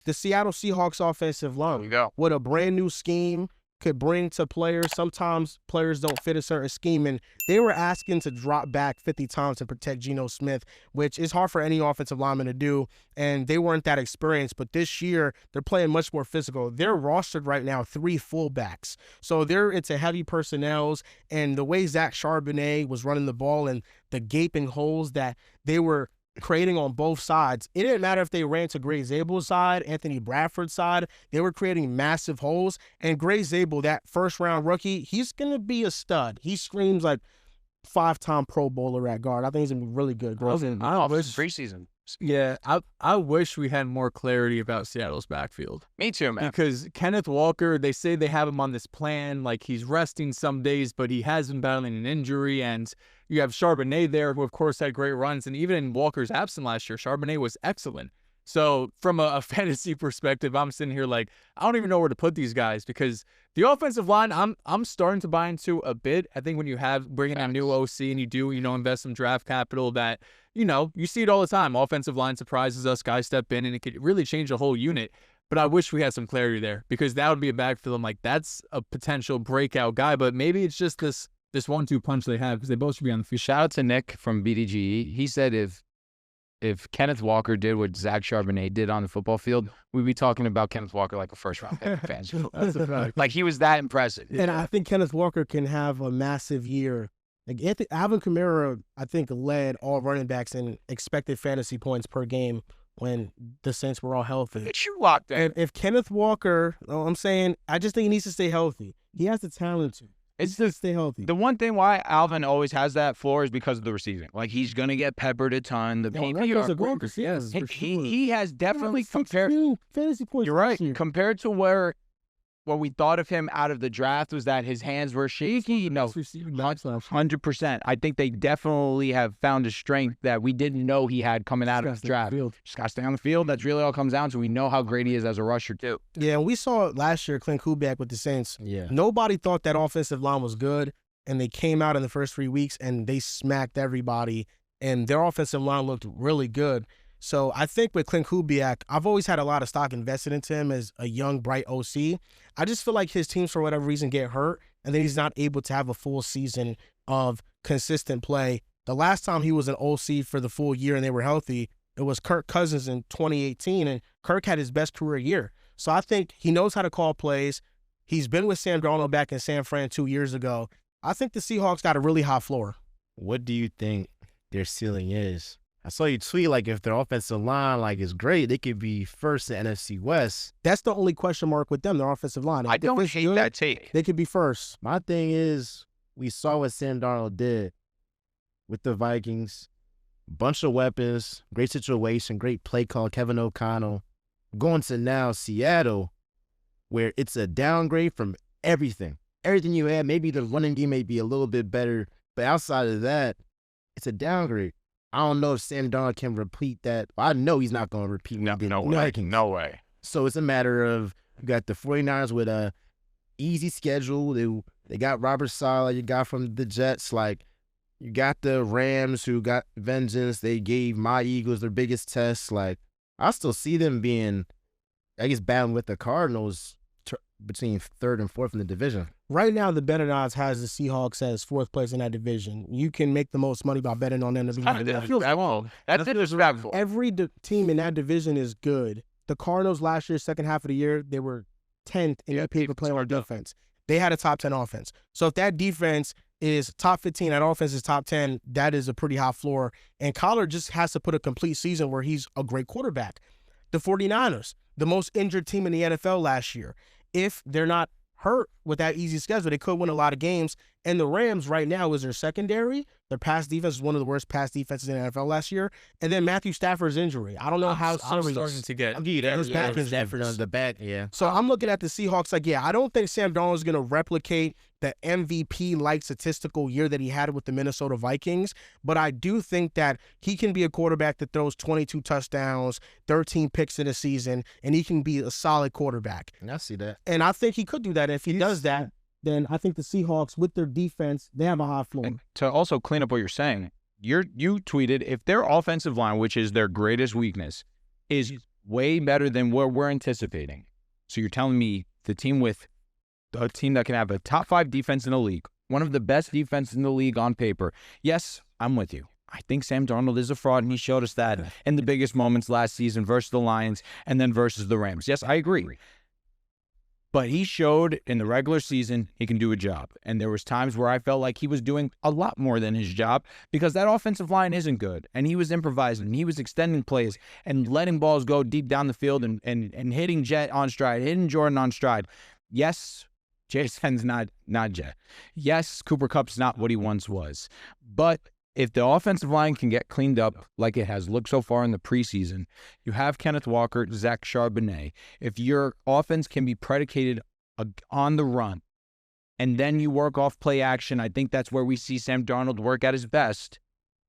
the Seattle Seahawks offensive There you line go. with a brand new scheme could bring to players. Sometimes players don't fit a certain scheme, and they were asking to drop back 50 times to protect Geno Smith, which is hard for any offensive lineman to do, and they weren't that experienced. But this year, they're playing much more physical. They're rostered right now 3 fullbacks, so they're into heavy personnels, and the way Zach Charbonnet was running the ball and the gaping holes that they were creating on both sides. It didn't matter if they ran to Gray Zabel's side, Anthony Bradford's side. They were creating massive holes. And Gray Zabel, that first-round rookie, he's going to be a stud. He screams like 5-time Pro Bowler at guard. I think he's going to be really good. I wish preseason. Yeah, I wish we had more clarity about Seattle's backfield. Me too, man. Because Kenneth Walker, they say they have him on this plan, like he's resting some days, but he has been battling an injury. And you have Charbonnet there, who of course had great runs. And even in Walker's absence last year, Charbonnet was excellent. So from a fantasy perspective, I'm sitting here like, I don't even know where to put these guys, because the offensive line, I'm starting to buy into a bit. I think when you have bringing a new OC and you do, invest some draft capital, that, you see it all the time. Offensive line surprises us, guys step in, and it could really change the whole unit. But I wish we had some clarity there, because that would be a backfield. I'm like, that's a potential breakout guy, but maybe it's just this 1-2 punch they have, because they both should be on the field. Shout out to Nick from BDGE. He said if Kenneth Walker did what Zach Charbonnet did on the football field, we'd be talking about Kenneth Walker like a first-round pick. Fans. That's a fact. Like, he was that impressive. And I think Kenneth Walker can have a massive year. Like Alvin Kamara, I think, led all running backs in expected fantasy points per game when the Saints were all healthy. Get you locked in. And if Kenneth Walker, I'm saying, I just think he needs to stay healthy. He has the talent to. It's just stay healthy. The one thing why Alvin always has that floor is because of the receiving. Like, he's going to get peppered a ton. The PPR, yes, he has definitely compared. Fantasy points. You're right. Compared to where what we thought of him out of the draft was that his hands were shaky. No, 100%. I think they definitely have found a strength that we didn't know he had coming out of the draft. Just got to stay on the field. That's really all it comes down to. We know how great he is as a rusher, too. Yeah, and we saw it last year, Clint Kubiak with the Saints. Yeah. Nobody thought that offensive line was good, and they came out in the first 3 weeks, and they smacked everybody, and their offensive line looked really good. So I think with Clint Kubiak, I've always had a lot of stock invested into him as a young, bright OC. I just feel like his teams, for whatever reason, get hurt, and then he's not able to have a full season of consistent play. The last time he was an OC for the full year and they were healthy, it was Kirk Cousins in 2018, and Kirk had his best career year. So I think he knows how to call plays. He's been with Sam Darnold back in San Fran 2 years ago. I think the Seahawks got a really high floor. What do you think their ceiling is? I saw you tweet, like, if their offensive line, like, is great, they could be first in NFC West. That's the only question mark with them, their offensive line. I don't hate that take. They could be first. My thing is, we saw what Sam Darnold did with the Vikings. Bunch of weapons, great situation, great play call, Kevin O'Connell. Going to now Seattle, where it's a downgrade from everything. Everything you had, maybe the running game may be a little bit better, but outside of that, it's a downgrade. I don't know if Sam Darnold can repeat that. I know he's not going to repeat No way. So it's a matter of, you got the 49ers with a easy schedule. They got Robert Saleh, you got from the Jets. Like, you got the Rams who got vengeance. They gave my Eagles their biggest test. Like, I still see them being, I guess, battling with the Cardinals between third and fourth in the division. Right now, the betting odds has the Seahawks as fourth place in that division. You can make the most money by betting on them to be That's disrespectful. Every team in that division is good. The Cardinals last year, second half of the year, they were 10th in EPA per play on defense. They had a top 10 offense. So if that defense is top 15, that offense is top 10, that is a pretty high floor. And Kyler just has to put a complete season where he's a great quarterback. The 49ers, the most injured team in the NFL last year. If they're not hurt with that easy schedule, they could win a lot of games. And the Rams right now is their secondary. Their pass defense is one of the worst pass defenses in the NFL last year. And then Matthew Stafford's injury. I don't know how I'm starting to get. Stafford on the back, yeah. So I'm looking at the Seahawks like, yeah, I don't think Sam Darnold is going to replicate the MVP-like statistical year that he had with the Minnesota Vikings, but I do think that he can be a quarterback that throws 22 touchdowns, 13 picks in a season, and he can be a solid quarterback. I see that. And I think he could do that. If he does that, then I think the Seahawks, with their defense, they have a high floor. And to also clean up what you're saying, you tweeted, if their offensive line, which is their greatest weakness, is way better than what we're anticipating. So you're telling me the team with a team that can have a top 5 defense in the league, one of the best defenses in the league on paper. Yes, I'm with you. I think Sam Darnold is a fraud, and he showed us that in the biggest moments last season versus the Lions and then versus the Rams. Yes, I agree. But he showed in the regular season he can do a job. And there was times where I felt like he was doing a lot more than his job because that offensive line isn't good. And he was improvising. And he was extending plays and letting balls go deep down the field and hitting Jet on stride, hitting Jordan on stride. Yes, JSN's not Jet. Yes, Cooper Kupp's not what he once was. But if the offensive line can get cleaned up like it has looked so far in the preseason, you have Kenneth Walker, Zach Charbonnet. If your offense can be predicated on the run, and then you work off play action, I think that's where we see Sam Darnold work at his best.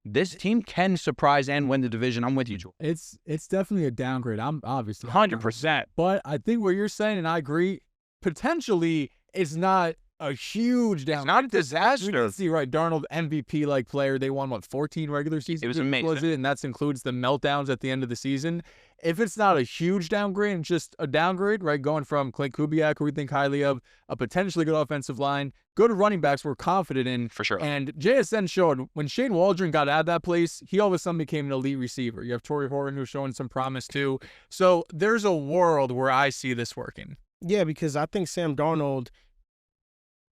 This team can surprise and win the division. I'm with you, Joel. It's definitely a downgrade. I'm obviously 100%. But I think what you're saying, and I agree, potentially it's not a huge down. It's not a disaster. You can see, right, Darnold, MVP-like player. They won, 14 regular seasons? It was amazing. And that includes the meltdowns at the end of the season. If it's not a huge downgrade and just a downgrade, right, going from Clint Kubiak, who we think highly of, a potentially good offensive line, good running backs we're confident in. For sure. And JSN showed when Shane Waldron got out of that place, he all of a sudden became an elite receiver. You have Torrey Horton, who's showing some promise too. So there's a world where I see this working. Yeah, because I think Sam Darnold,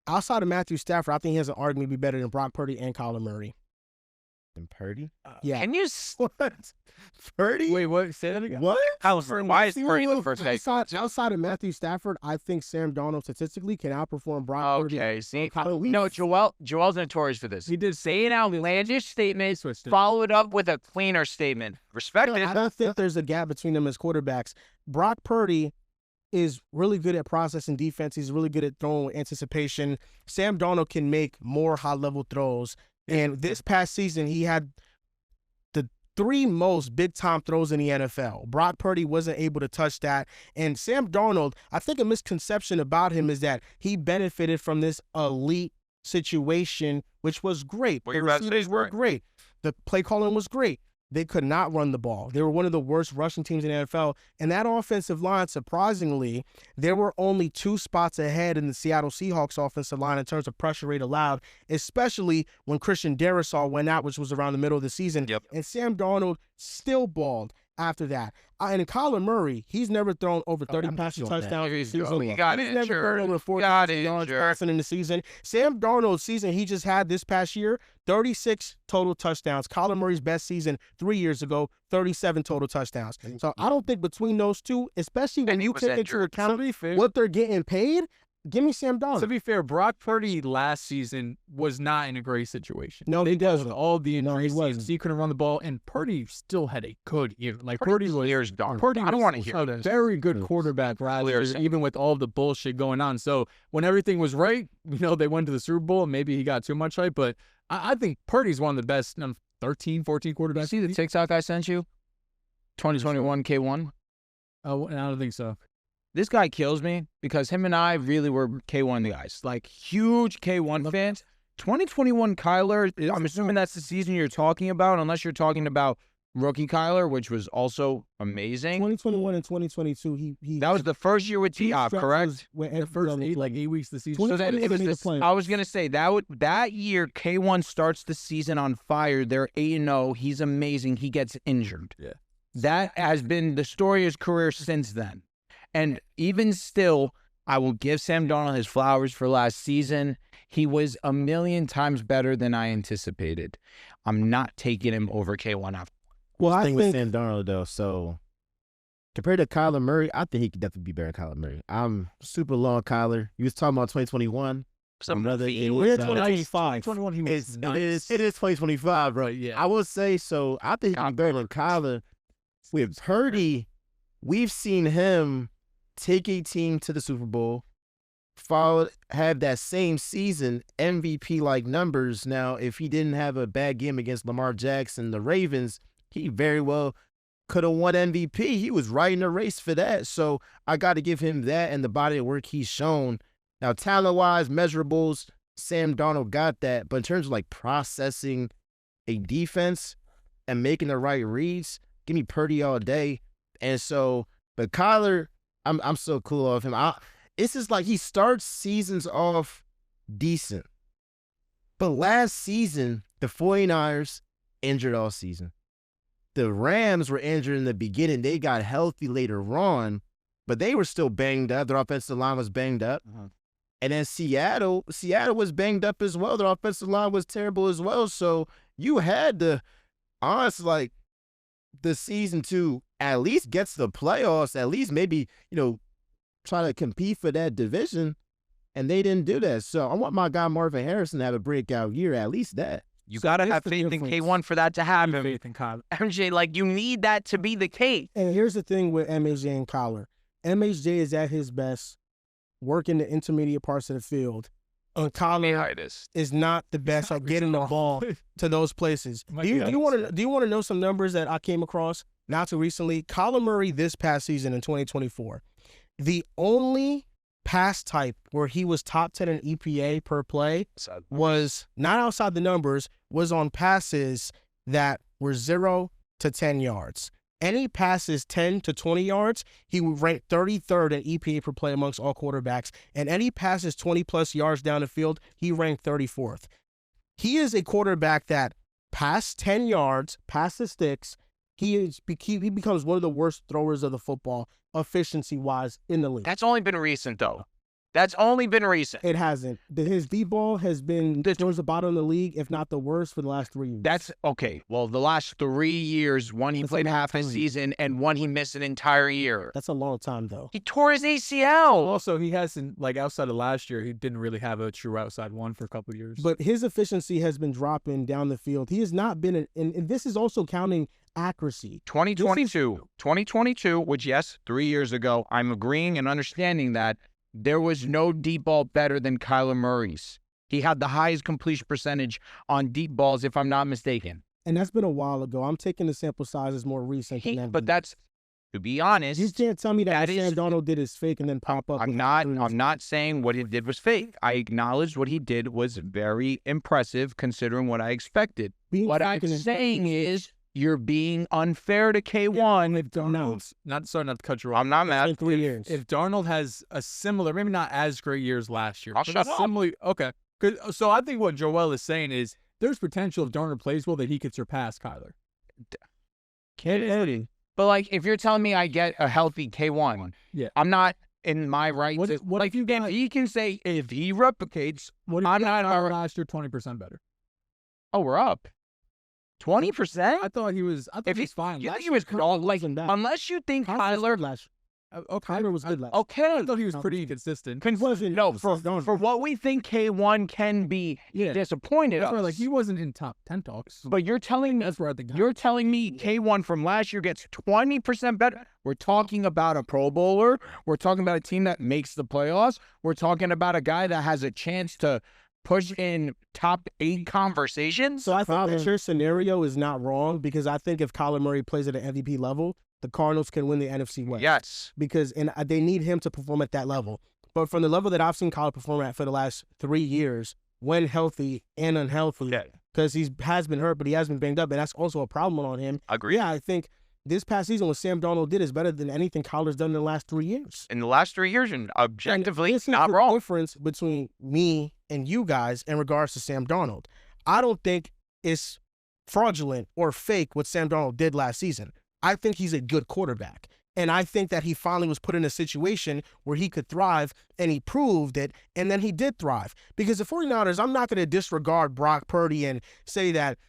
outside of Matthew Stafford, I think he has an argument to be better than Brock Purdy and Kyler Murray. And Purdy? Yeah. Can you What? Purdy? Wait, what? Say that again. What? why is Purdy the first pick? Outside of Matthew Stafford, I think Sam Darnold statistically can outperform Brock Purdy. Okay, see, Kyler Murray. no, Joel's notorious for this. He did Say an outlandish statement, Switched it. follow it up with a cleaner statement. Respect I it. don't think there's a gap between them as quarterbacks. Brock Purdy is really good at processing defense. He's really good at throwing with anticipation. Sam Darnold can make more high-level throws. And this past season, he had the 3 most big-time throws in the NFL. Brock Purdy wasn't able to touch that. And Sam Darnold, I think a misconception about him is that he benefited from this elite situation, which was great. Well, The you're about to say receivers were great. The play calling was great. They could not run the ball. They were one of the worst rushing teams in the NFL. And that offensive line, surprisingly, there were only 2 spots ahead in the Seattle Seahawks offensive line in terms of pressure rate allowed, especially when Christian Darrisaw went out, which was around the middle of the season. Yep. And Sam Darnold still balled after that. And Kyler Murray, he's never thrown over 30 passing touchdowns. He's He's got never injured. thrown over 40 Got yards injured. passing in the season. Sam Darnold's season he just had this past year, 36 total touchdowns. Kyler Murray's best season 3 years ago, 37 total touchdowns. So I don't think between those two, especially when And he you was take into injured. account To be fair, what they're getting paid, give me Sam Darnold. to be fair, Brock Purdy last season was not in a great situation. No, he doesn't. All the injuries, he wasn't. he couldn't run the ball, and Purdy still had a good year. Like Purdy Purdy was clears Darnold. Purdy I don't was want to hear a this. very good quarterback last year, Clears. even with all the bullshit going on. So when everything was right, they went to the Super Bowl. Maybe he got too much hype, but I think Purdy's one of the best 13, 14 quarterbacks. You see the TikTok I sent you? 2021 K1? Oh, I don't think so. This guy kills me because him and I really were K1 guys, like huge K1 fans. 2021 Kyler, I'm assuming that's the season you're talking about, unless you're talking about rookie Kyler, which was also amazing. 2021 and 2022, he That was the first year with T.O., correct? The first 8 weeks of the season. So then it was this, I was gonna say that year K1 starts the season on fire. They're 8-0. He's amazing. He gets injured. Yeah. That has been the story of his career since then. And even still, I will give Sam Darnold his flowers for last season. He was a million times better than I anticipated. I'm not taking him over K1 after. Well, I Thing with think Sam Darnold though, so compared to Kyler Murray, I think he could definitely be better than Kyler Murray. I'm super low on Kyler. You was talking about 2021. Another year. we're at So 2025. 21, he was it is 2025, right. Yeah. I will say so. I think he can be better than Kyler. With Purdy, we've seen him take a team to the Super Bowl, have that same season MVP like numbers. Now, if he didn't have a bad game against Lamar Jackson, the Ravens, he very well could have won MVP. He was right in the race for that. So I got to give him that and the body of work he's shown. Now, talent-wise, measurables, Sam Darnold got that. But in terms of like processing a defense and making the right reads, give me Purdy all day. And so, but Kyler, I'm so cool off him. It's just like he starts seasons off decent. But last season, the 49ers injured all season. The Rams were injured in the beginning. They got healthy later on, but they were still banged up. Their offensive line was banged up. And then Seattle was banged up as well. Their offensive line was terrible as well. So you had to, honestly, like, the season to at least get to the playoffs, at least maybe, try to compete for that division. And they didn't do that. So I want my guy Marvin Harrison to have a breakout year, at least that. You got to have faith in K1 for that to happen. Faith in Kyler. MJ, like, you need that to be the case. And here's the thing with MHJ and Kyler. MHJ is at his best working the intermediate parts of the field. And Kyler is not the best at getting the ball to those places. Do you want to know some numbers that I came across not too recently? Kyler Murray this past season in 2024, the only pass type where he was top 10 in EPA per play was not outside the numbers, was on passes that were 0 to 10 yards. Any passes 10 to 20 yards, he would rank 33rd in EPA per play amongst all quarterbacks. And any passes 20-plus yards down the field, he ranked 34th. He is a quarterback that past 10 yards, past the sticks, he becomes one of the worst throwers of the football, efficiency-wise, in the league. That's only been recent, though. That's only been recent. It hasn't. His deep ball has been towards the bottom of the league, if not the worst, for the last 3 years. That's okay. Well, the last 3 years, one he played half a season and one he missed an entire year. That's a long time, though. He tore his ACL. Also, he hasn't, like, outside of last year, he didn't really have a true outside one for a couple of years. But his efficiency has been dropping down the field. He has not been, and this is also counting accuracy. 2022, which, yes, 3 years ago, I'm agreeing and understanding that there was no deep ball better than Kyler Murray's. He had the highest completion percentage on deep balls, if I'm not mistaken. And that's been a while ago. I'm taking the sample size as more recent. But that's, to be honest, you can't tell me that Sam Darnold did his fake and then pop up. I'm not saying what he did was fake. I acknowledged what he did was very impressive considering what I expected. What I'm saying is, you're being unfair to K1 if Darnold. Sorry not to cut you off. I'm not mad. In 3 years. If Darnold has a similar, maybe not as great years last year. I'll shut up. Okay. So I think what Joel is saying is there's potential if Darnold plays well that he could surpass Kyler. But, like, if you're telling me I get a healthy K1, yeah, I'm not in my right. What if he can say if he replicates, I'm not last year 20% better. Oh, we're up. 20%? I thought he was fine. You think he was like, unless you think Kyler Kyler was good last. Okay, I thought he was pretty consistent. No, for what we think K1 can be, disappointed. That's right, like he wasn't in top 10 talks. But you're telling me that's where I think you're telling me K1 from last year gets 20% better. We're talking about a Pro Bowler. We're talking about a team that makes the playoffs. We're talking about a guy that has a chance to push in top 8 conversations. So I think that your scenario is not wrong because I think if Kyler Murray plays at an MVP level, the Cardinals can win the NFC West. Yes. Because they need him to perform at that level. But from the level that I've seen Kyler perform at for the last 3 years, when healthy and unhealthy, because he has been hurt, but he has been banged up, and that's also a problem on him. Agree. Yeah, I think this past season, what Sam Darnold did is better than anything Kyler's done in the last 3 years. In the last 3 years, and objectively, it's not wrong. The difference between me and you guys in regards to Sam Darnold. I don't think it's fraudulent or fake what Sam Darnold did last season. I think he's a good quarterback. And I think that he finally was put in a situation where he could thrive, and he proved it, and then he did thrive. Because the 49ers, I'm not going to disregard Brock Purdy and say that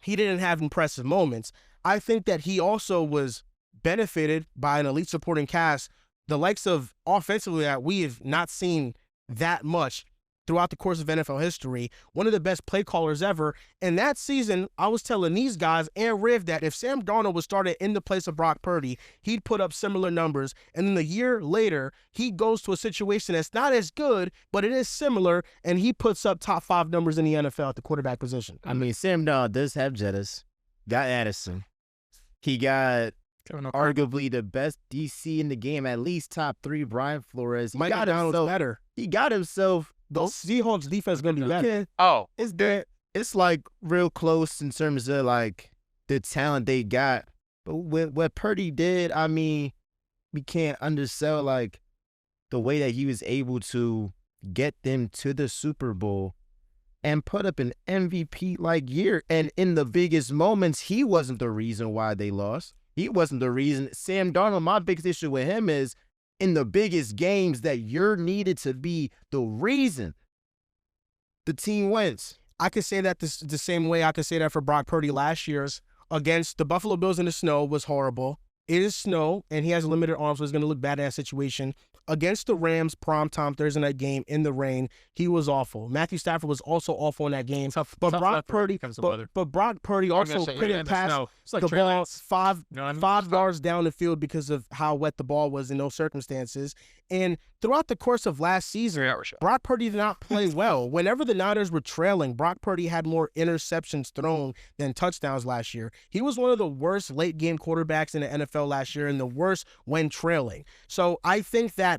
he didn't have impressive moments. I think that he also was benefited by an elite supporting cast, the likes of offensively that we have not seen that much throughout the course of NFL history. One of the best play callers ever. And that season, I was telling these guys and Riv that if Sam Darnold was started in the place of Brock Purdy, he'd put up similar numbers. And then a year later, he goes to a situation that's not as good, but it is similar, and he puts up top 5 numbers in the NFL at the quarterback position. I mean, Sam Darnold does have Jettas. Got Addison. He got arguably the best DC in the game, at least top 3, Brian Flores. Mike Donald's better. He got himself. The Seahawks defense is going to be better. Oh. It's like real close in terms of like the talent they got But what Purdy did, I mean, we can't undersell like the way that he was able to get them to the Super Bowl and put up an MVP like year. And in the biggest moments, he wasn't the reason why they lost. He wasn't the reason. Sam Darnold, my biggest issue with him is in the biggest games that you're needed to be the reason the team wins. I could say that the same way I could say that for Brock Purdy last year's against the Buffalo Bills in the snow was horrible. It is snow, and he has limited arms, so it's going to look bad in that situation. Against the Rams, primetime Thursday night game in the rain, he was awful. Matthew Stafford was also awful in that game. Tough Brock Purdy, but Brock Purdy also couldn't pass the ball five yards down the field because of how wet the ball was in those circumstances. And throughout the course of last season, Brock Purdy did not play well. Whenever the Niners were trailing, Brock Purdy had more interceptions thrown than touchdowns last year. He was one of the worst late-game quarterbacks in the NFL last year and the worst when trailing. So I think that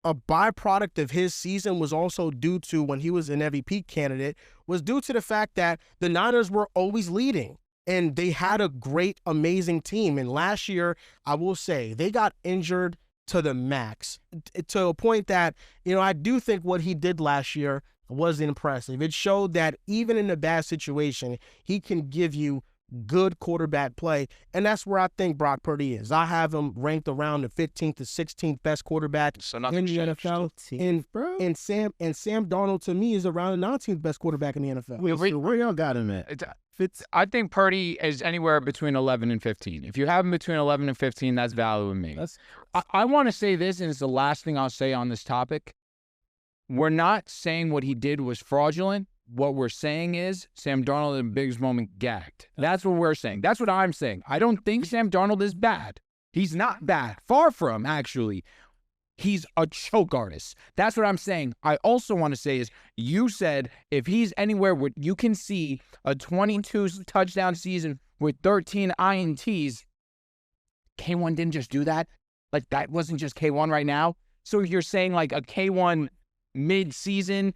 a byproduct of his season was also due to, when he was an MVP candidate, was due to the fact that the Niners were always leading. And they had a great, amazing team. And last year, I will say, they got injured to the max, to a point that, I do think what he did last year was impressive. It showed that even in a bad situation, he can give you good quarterback play, and that's where I think Brock Purdy is. I have him ranked around the 15th to 16th best quarterback in the NFL. And Sam Darnold, to me, is around the 19th best quarterback in the NFL. Where y'all got him at? I think Purdy is anywhere between 11 and 15. If you have him between 11 and 15, that's value in me. I want to say this, and it's the last thing I'll say on this topic. We're not saying what he did was fraudulent. What we're saying is Sam Darnold in the biggest moment gagged. That's what we're saying. That's what I'm saying. I don't think Sam Darnold is bad. He's not bad. Far from, actually. He's a choke artist. That's what I'm saying. I also want to say is you said if he's anywhere where you can see a 22 touchdown season with 13 INTs, K1 didn't just do that. Like, that wasn't just K1 right now. So you're saying like a K1 mid-season,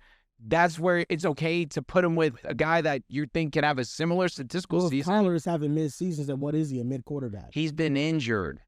that's where it's okay to put him with a guy that you think can have a similar statistical season? Kyler is having mid-seasons, and what is he, a mid-quarterback? He's been injured.